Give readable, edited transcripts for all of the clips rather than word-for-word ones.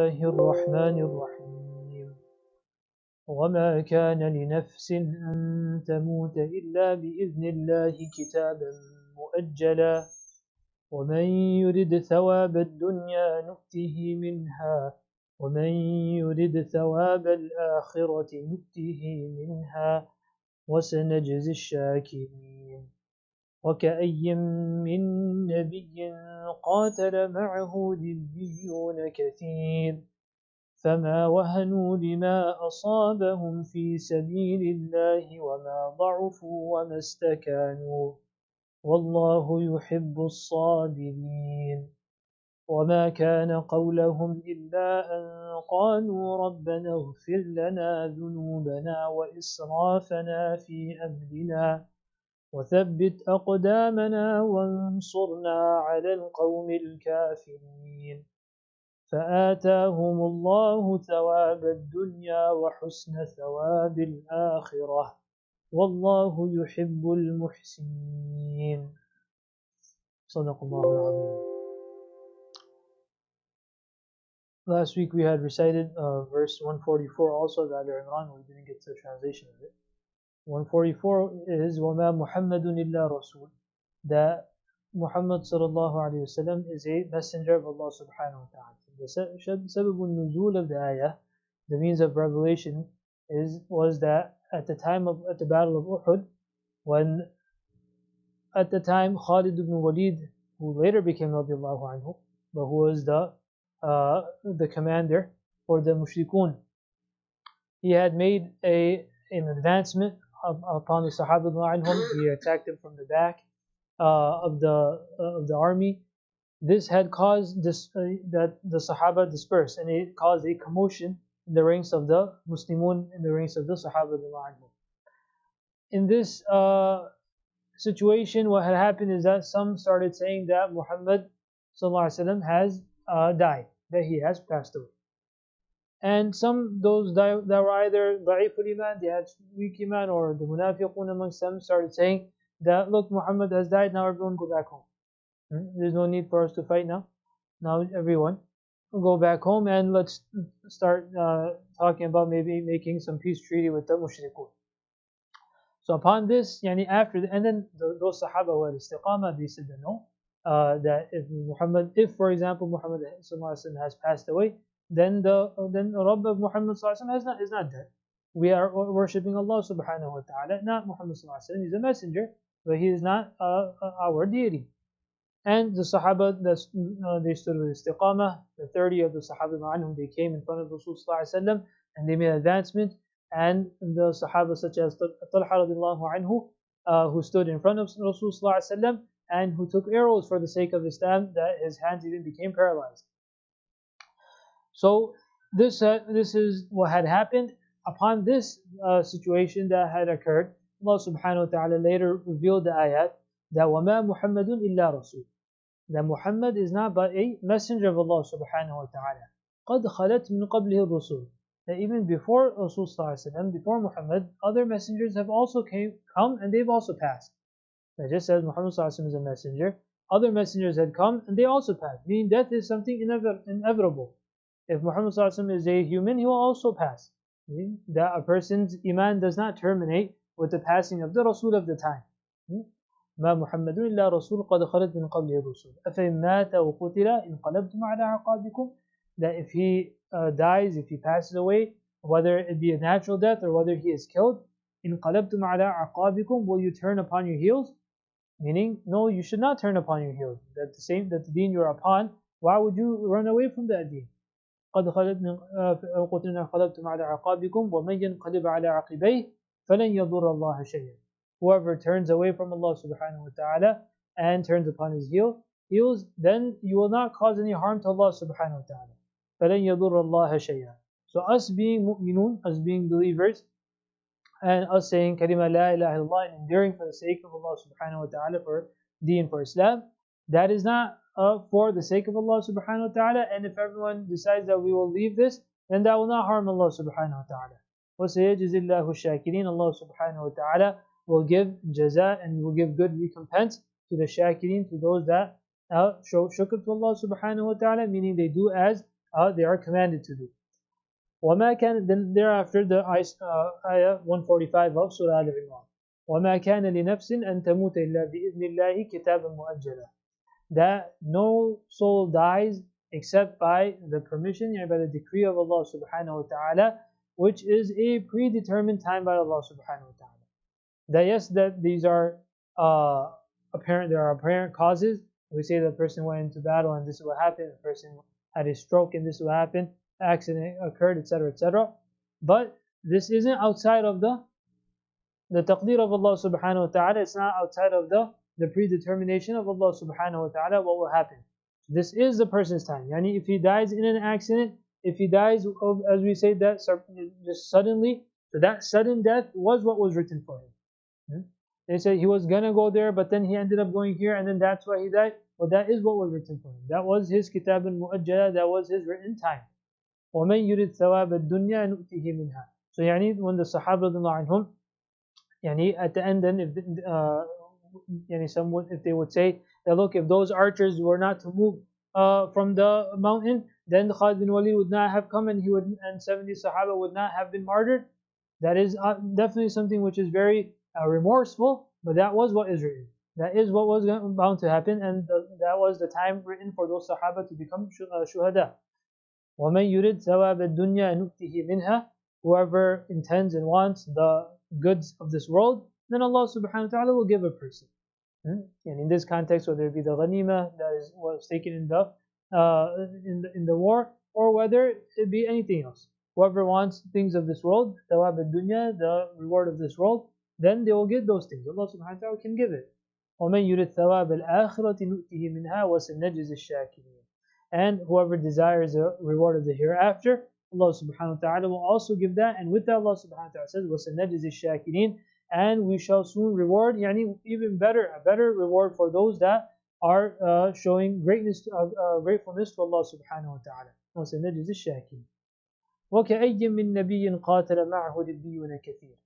الله الرحمن الرحيم وما كان لنفس أن تموت إلا بإذن الله كتابا مؤجلا ومن يرد ثواب الدنيا نؤته منها ومن يرد ثواب الآخرة نؤته منها وسنجزي الشاكرين وكأي من نبي قاتل معه ربيون كثير فما وهنوا لما أصابهم في سبيل الله وما ضعفوا وما استكانوا والله يحب الصابرين وما كان قولهم إلا أن قالوا ربنا اغفر لنا ذنوبنا وإسرافنا في أمرنا وثبت أقدامنا وانصرنا على القوم الكافرين فآتاهم الله ثواب الدنيا وحسن ثواب الآخرة والله يحب المحسنين صدق الله العظيم. Last week we had recited verse 144 also of Al Imran. We didn't get to the translation of it. 144 is وَمَا مُحَمَّدٌ إِلَّا رَسُولٌ, that Muhammad sallallahu alayhi wa sallam is a messenger of Allah subhanahu wa ta'ala. The sabab al-nuzul of the ayah, the means of revelation, was that at the battle of Uhud, when at the time Khalid ibn Walid, who later became radiallahu anhu, but who was the commander for the mushrikun, he had made an advancement upon the Sahaba anhum. He attacked them from the back of the army. This had caused that the Sahaba dispersed, and it caused a commotion in the ranks of the Muslimun, in the ranks of the Sahaba anhum. In this situation, what had happened is that some started saying that Muhammad sallallahu alaihi wasallam has died, that he has passed away. And those that were either da'iful iman, they had weak iman, or the munafiqun amongst them started saying that, look, Muhammad has died, now everyone go back home. There's no need for us to fight now. Now everyone go back home and let's start talking about maybe making some peace treaty with the mushrikun. So upon this, and then those Sahaba who had istiqamah, they said that no, that if for example Muhammad has passed away, then the Rabb of Muhammad is not dead. We are worshipping Allah subhanahu wa ta'ala, not Muhammad sallallahu alaihi wasallam. He's a messenger, but he is not our deity. And the Sahaba, they stood with istiqamah. The 30 of the Sahaba anhum, they came in front of Rasul sallallahu alaihi wasallam and they made advancement. And the Sahaba such as Talha radiallahu anhu, who stood in front of Rasul sallallahu alaihi wasallam and who took arrows for the sake of Islam, that his hands even became paralyzed. So this is what had happened. Upon this situation that had occurred, Allah subhanahu wa ta'ala later revealed the ayat that وَمَا مُحَمَّدٌ إِلَّا رَسُولٌ, that Muhammad is not but a messenger of Allah subhanahu wa ta'ala. قَدْ خَلَتْ مِنْ قَبْلِهِ الرُّسُولُ, that even before Rasul sallallahu alaihi wasallam, before Muhammad, other messengers have also come and they've also passed. That just as Muhammad sallallahu alaihi wasallam is a messenger, other messengers had come and they also passed, meaning death is something inevitable. If Muhammad sallallahu alaihi wasallam is a human, he will also pass. Meaning that a person's iman does not terminate with the passing of the Rasul of the time. ما محمد إلا رسول قد خلت من قبله الرسل أفإن مات وقتل انقلبتم على عقابكم, that if he dies, if he passes away, whether it be a natural death or whether he is killed, انقلبتم على عقابكم, will you turn upon your heels? Meaning, no, you should not turn upon your heels. That the deen you're upon, why would you run away from that deen? قد خلت من قتلنا انقلبتم على عقابكم ومن ينقلب على عقبيه فلن يضر الله شيئا. Whoever turns away from Allah subhanahu wa ta'ala and turns upon his heels, then you will not cause any harm to Allah subhanahu wa ta'ala. فَلَنْ يَضُرَّ اللَّهَ شَيْئًا. So us being mu'minun, us being believers, and us saying kalima la ilaha illallah and enduring for the sake of Allah subhanahu wa ta'ala, for deen, for Islam, that is not for the sake of Allah subhanahu wa ta'ala. And if everyone decides that we will leave this, then that will not harm Allah subhanahu wa ta'ala. وَسَيَجْزِي اللَّهُ الشَّاكِرِينَ, Allah subhanahu wa ta'ala will give jaza and will give good recompense to the shakirin, to those that show shukr to Allah subhanahu wa ta'ala, meaning they do as they are commanded to do. وَمَا كَانَ, then thereafter the ayah 145 of Surah Al-Imran. وَمَا كَانَ لِنَفْسٍ أَن تَمُوتَ إِلَّا بِإِذْنِ اللَّهِ كِتَابًا مُؤَجَّلًا. That no soul dies except by the permission, by the decree of Allah subhanahu wa ta'ala, which is a predetermined time by Allah subhanahu wa ta'ala. That yes, that these are apparent, there are apparent causes. We say the person went into battle and this will happen, the person had a stroke and this will happen, accident occurred, etc., etc. But this isn't outside of the taqdeer of Allah subhanahu wa ta'ala. It's not outside of the predetermination of Allah subhanahu wa ta'ala what will happen. This is the person's time. Yani if he dies in an accident, if he dies of, as we say, that just suddenly, so that sudden death was what was written for him. They say he was gonna go there, but then he ended up going here, and then that's why he died. Well, that is what was written for him. That was his kitab al-mu'ajjala, that was his written time. وَمَنْ يُرِدْ ثَوَابَ الدُّنْيَا نُؤْتِهِ مِنْهَا. So yani when the Sahaba anhum, yani at the end, then if yani someone, if they would say that look, if those archers were not to move from the mountain, then Khalid bin Walid would not have come, and 70 Sahaba would not have been martyred. That is definitely something which is very remorseful, but that was what is written. That is what was bound to happen, and that was the time written for those Sahaba to become shuhada. وَمَنْ يُرِدْ ثَوَابَ الدُّنْيَا نُؤْتِهِ مِنْهَا. Whoever intends and wants the goods of this world, then Allah subhanahu wa ta'ala will give a person. And in this context, whether it be the ghanima that was taken in the war, or whether it be anything else. Whoever wants things of this world, thawab al-dunya, the reward of this world, then they will get those things. Allah subhanahu wa ta'ala can give it. وَمَنْ يُرِدْ ثَوَابَ الْآخِرَةِ نُؤْتِهِ مِنْهَا وَسَنَجْزِي الشَّاكِرِينَ. And whoever desires the reward of the hereafter, Allah subhanahu wa ta'ala will also give that, and with that Allah subhanahu wa ta'ala says, وَسَنَجْزِي الشَّاكِرِينَ. And we shall soon reward, yani even better, a better reward for those that are showing gratefulness to Allah subhanahu wa ta'ala. وَسَنَجْزِي الشَّاكِرِينَ. وَكَأَيٍّ مِّن نَبِيٍّ قَاتَلَ مَعَهُ رِبِّيُّونَ كَثِيرٌ.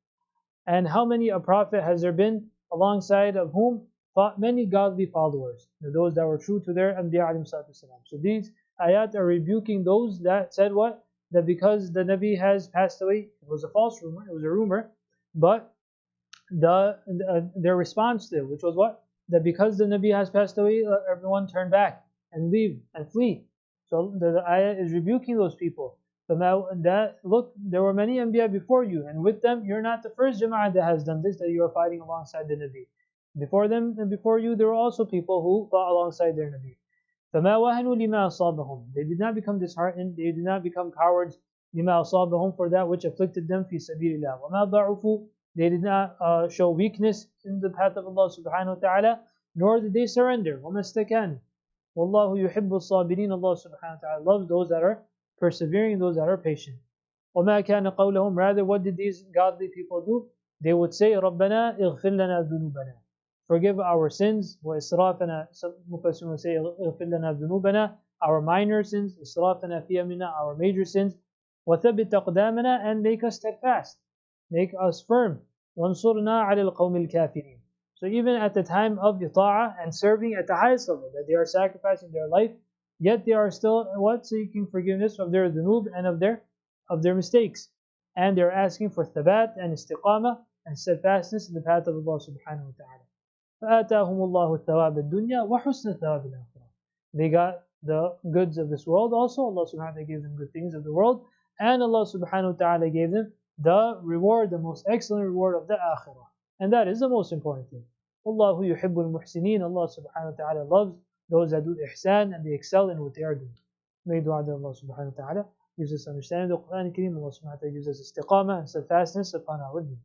And how many a prophet has there been alongside of whom fought many godly followers, those that were true to their Anbiya alayhim salatu wasalam. So these ayat are rebuking those that said what? That because the Nabi has passed away, it was a false rumor, it was a rumor, but their response to it, which was what? That because the Nabi has passed away, everyone turn back and leave and flee. So the ayah is rebuking those people. That look, there were many Anbiya before you, and with them, you're not the first Jama'ah that has done this, that you are fighting alongside the Nabi. Before them and before you, there were also people who fought alongside their Nabi. فَمَا وَهَنُوا لِمَا أَصَابَهُم. They did not become disheartened, they did not become cowards, لِمَا أَصَابَهُم, for that which afflicted them, فِي سَبِيلِ اللَّهِ. وَمَا ضَعُفُوا. They did not show weakness in the path of Allah subhanahu wa ta'ala, nor did they surrender. وَمَا اسْتَكَانُوا. وَاللَّهُ يُحِبُّ الصَّابِرِينَ. Allah subhanahu wa ta'ala loves those that are persevering, those that are patient. وَمَا كَانَ قَوْلَهُم. Rather, what did these godly people do? They would say, رَبَّنَا اغْفِرْ لَنَا ذُنُوبَنَا. Forgive our sins. وَإِسْرَافَنَا. Some Mufassirun will say, اغْفِرْ لَنَا ذُنُوبَنَا. Our minor sins. إِسْرَافَنَا فِي أَمْرِنَا. Our major sins. وَثَبِّتْ أَقْدَامَنَا. And make us steadfast. Make us firm. وَانْصُرْنَا عَلَى الْقَوْمِ الْكَافِرِينَ. So even at the time of the ta'ah and serving at the highest level, that they are sacrificing their life, yet they are still seeking forgiveness of their dhunub and of their mistakes, and they are asking for thabat and istiqamah and steadfastness in the path of Allah subhanahu wa ta'ala. فَآتَاهُمُ اللَّهُ الثَّوَابَ الدُّنْيَا وَحُسْنَ الثَّوَابِ الْآخِرَةِ. They got the goods of this world also. Allah subhanahu wa ta'ala gave them good things of the world, and Allah subhanahu wa ta'ala gave them the reward, the most excellent reward of the akhirah, and that is the most important thing. Allahu yuhibbul muhsinin. Allah subhanahu wa ta'ala loves those that do ihsan and they excel in what they are doing. May dua that Allah subhanahu wa ta'ala gives us understanding of the Quran Kareem. Allah subhanahu wa ta'ala gives us istiqamah and steadfastness upon our deen.